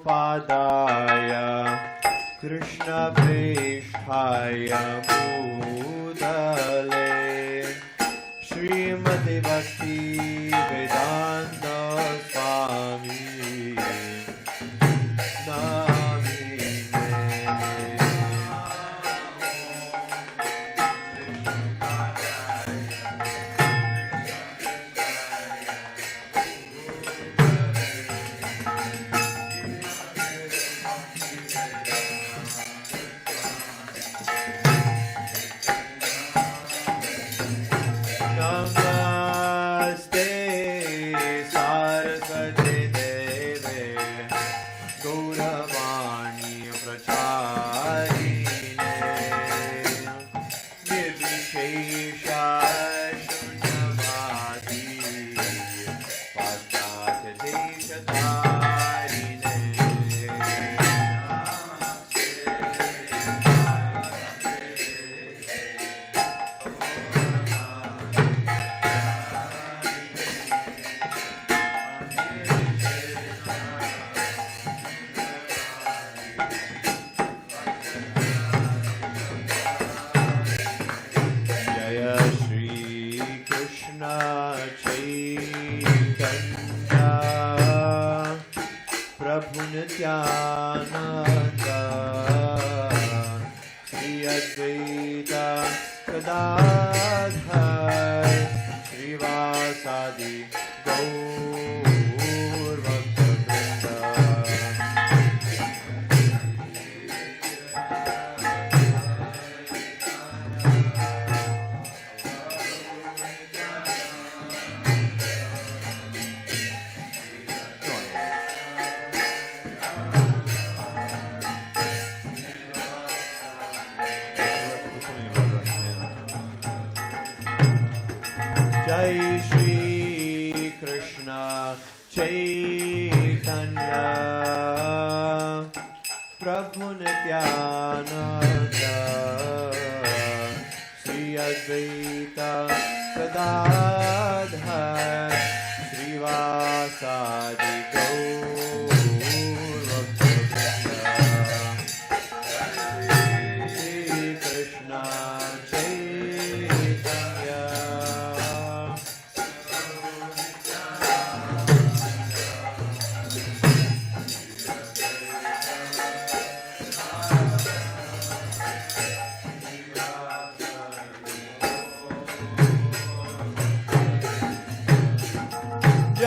विष्णुपादाय कृष्णप्रेष्ठाय भूतले श्रीमति भक्ति वेदांत स्वामी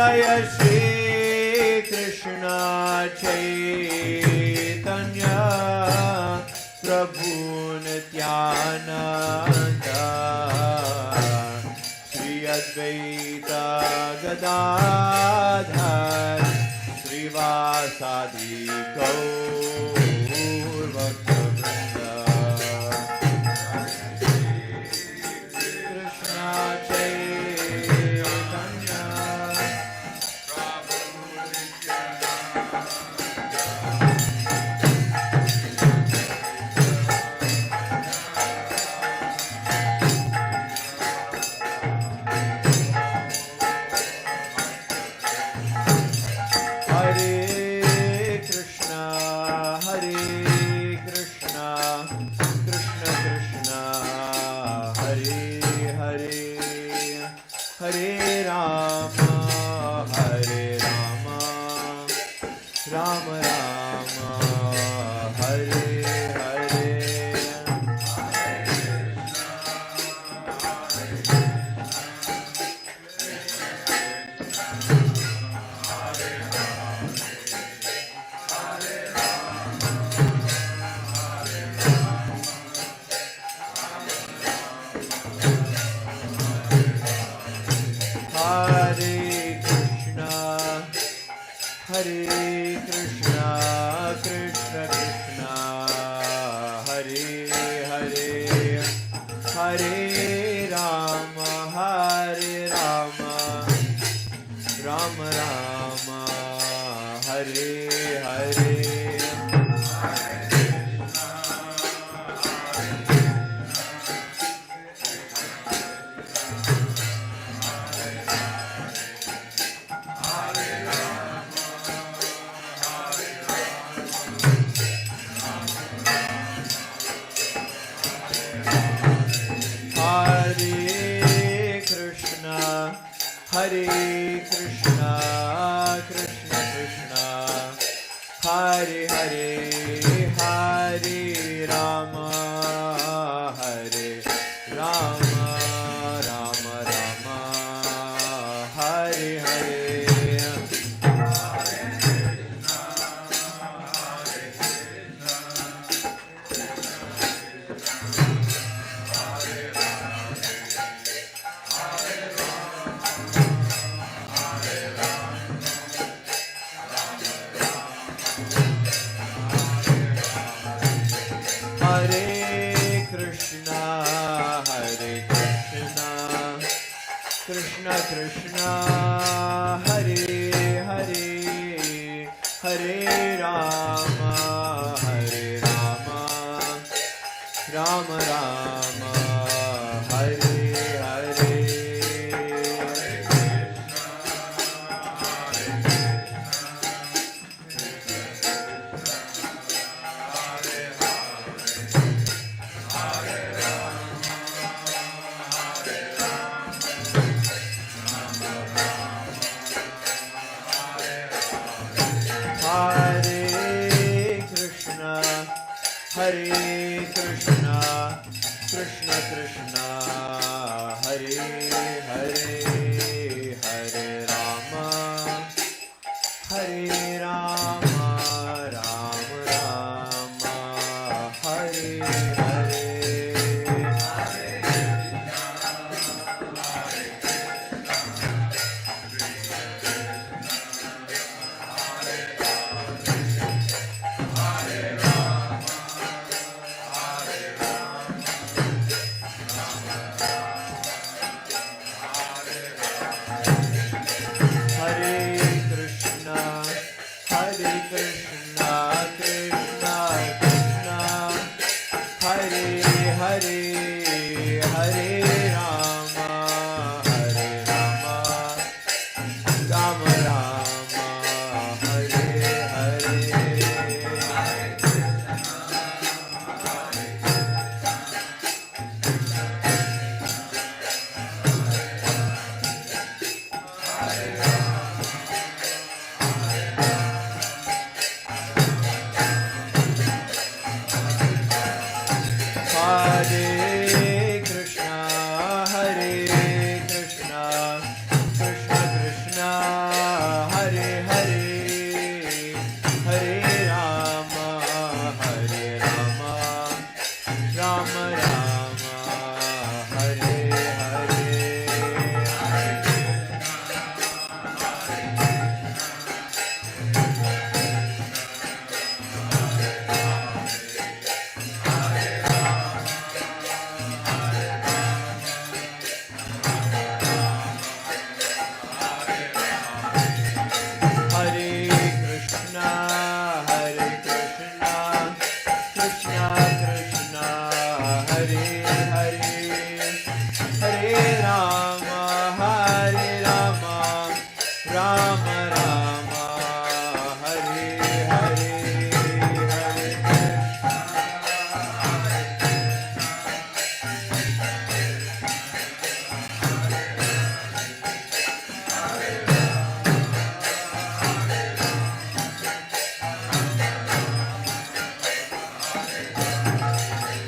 जय श्री कृष्ण चैतन्य प्रभु Nityanand Advaita Gadadhar Srivasadi Gaur Bhakta Krishna Chaitanya Hare Rama, Rama Rama, Hare Hare. Hare Krishna, Krishna Krishna, Hare Hare, Hare Rama, Rama Rama, Hare Hare. Hare Krishna, Krishna Krishna, Hare Hare, Hare Rama, Rama Rama, Hare Hare. Krishna Krishna, Hare Hare, Hare Rama, Rama Rama, Hare Hare. Hare Krishna, Krishna Krishna, Hare Hare, Hare Rama, Rama Rama, Hare Hare. Rama, Hare Rama, Rama Rama, Hare Hare, Hare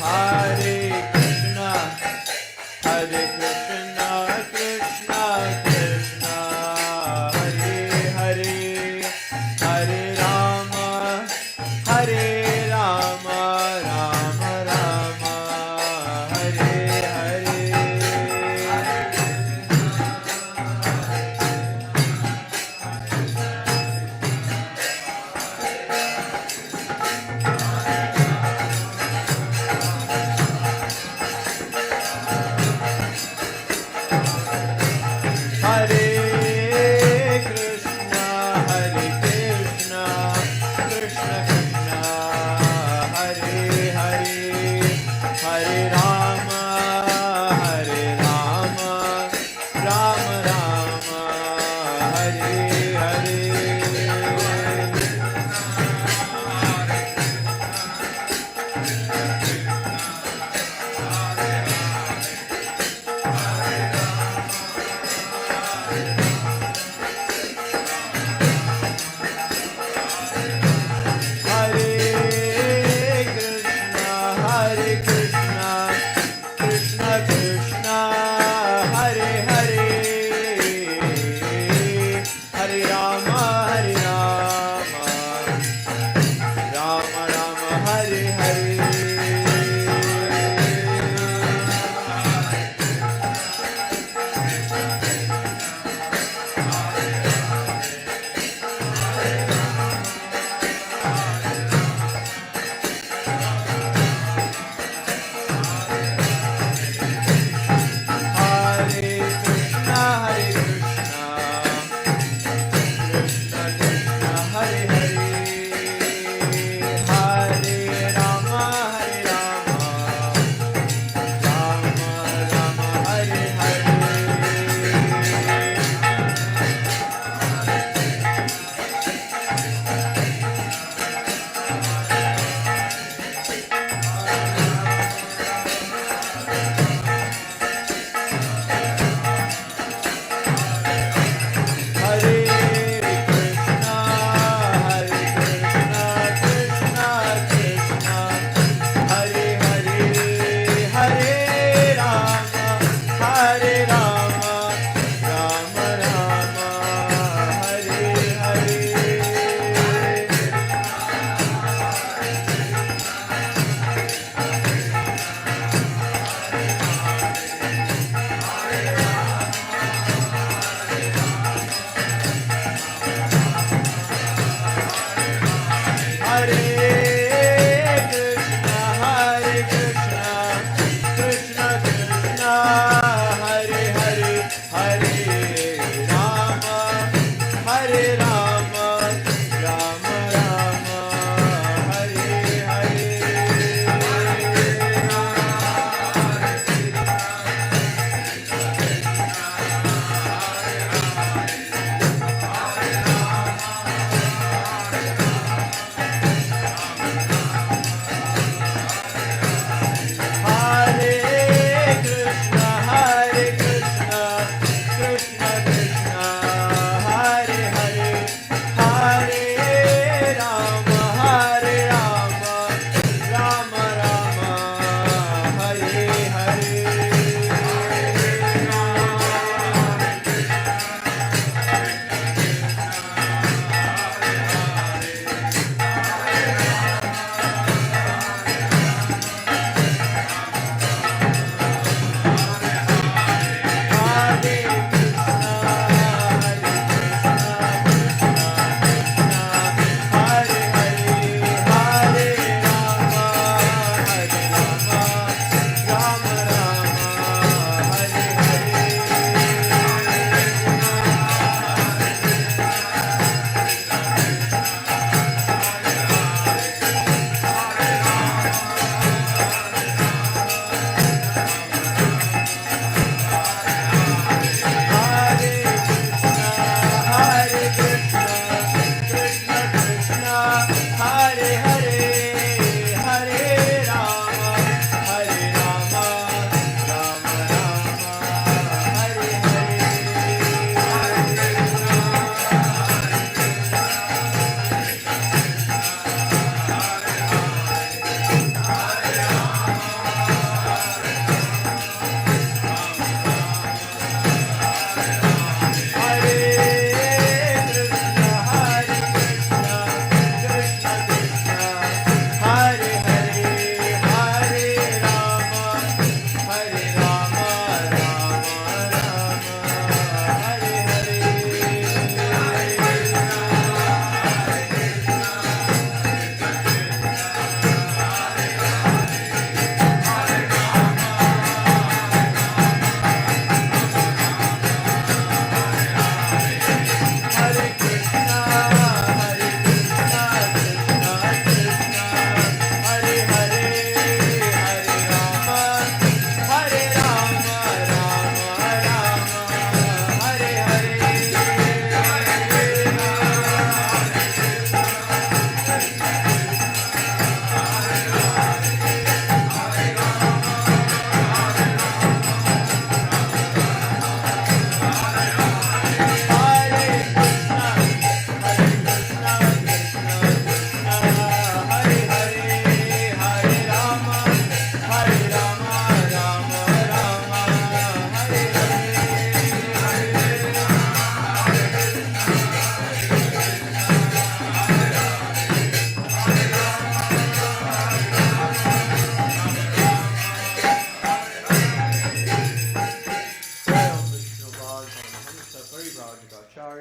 Hare Krishna, Krishna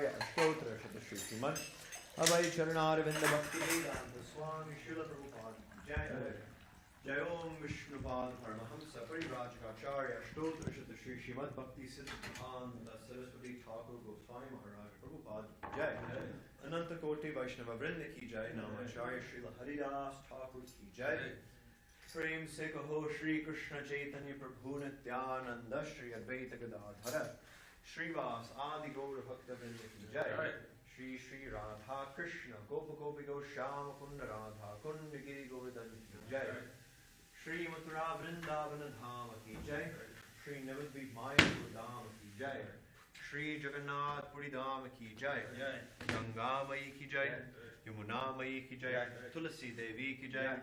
Acharya Ashtotra Shri Srimad Abhay Charanarvinda Bhakti Vedanta Swami Srila Prabhupada Jai Jai Om Vishnupad Paramahamsa Parivrajacharya Ashtotra Shri Srimad Bhakti Siddhanta Saraswati Thakur Goswami Maharaj Prabhupada Jai Ananta Koti Vaishnava Vrinda Ki Jai Namacharya Srila Haridas Thakur Ki Jai Prem se kaho Shri Krishna Chaitanya Prabhu Nityananda Shri Advaita Gadadhara Shrivas Adi Gaura Bhakta Vrinda Ki Jai Shri Shri Radha Krishna Gopa Gopi Goshyama Kunda Radha Kunda Giri Govardhan Ki Jai Shri Mathura Vrindavana Dhama Ki Jai Shri Navadvip Mayapur Dhama Ki Jai Shri Jagannath Puri Dhama Ki Jai Ganga Mayi Ki Jai Yamuna Mayi Ki Jai Tulasi Devi Ki Jai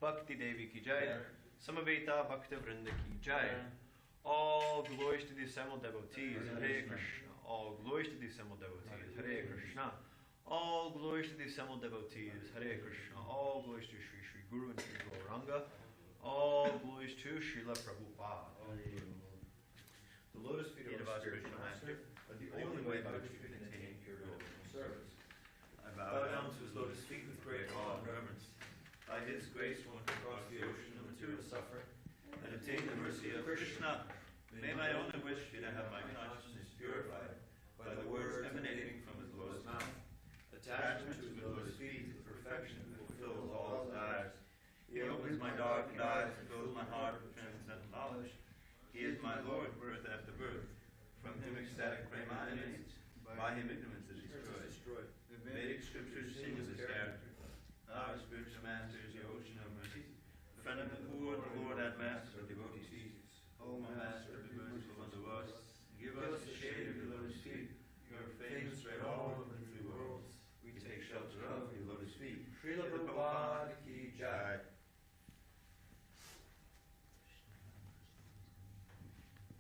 Bhakti Devi Ki Jai Samaveta Bhakta Vrinda Ki Jai. All glories to the assembled devotees, Hare Krishna. All glories to the assembled devotees, Hare Krishna. All glories to the assembled devotees, Hare Krishna. All glories to Sri Sri Guru and Sri Gauranga. All glories to Srila Prabhupada. The lotus feet of our spiritual master are the only way by which we can attain pure devotional service. I bow down to his lotus feet with great awe and reverence. By his grace one can cross the ocean of material suffering and obtain the mercy of Krishna. May my only wish be to have my consciousness purified by the words emanating from his lotus mouth. Attachment to his lotus feet is perfection that fulfills all desires. He opens my darkened eyes and fills my heart with transcendental knowledge. He is my Lord, birth after birth. From him ecstatic prema emanates. By him ignorance is destroyed. The Vedic scriptures sing of his character. Our spiritual master is the ocean of mercy. The friend of the poor, the Lord and master of devotees. O my master, be merciful unto us.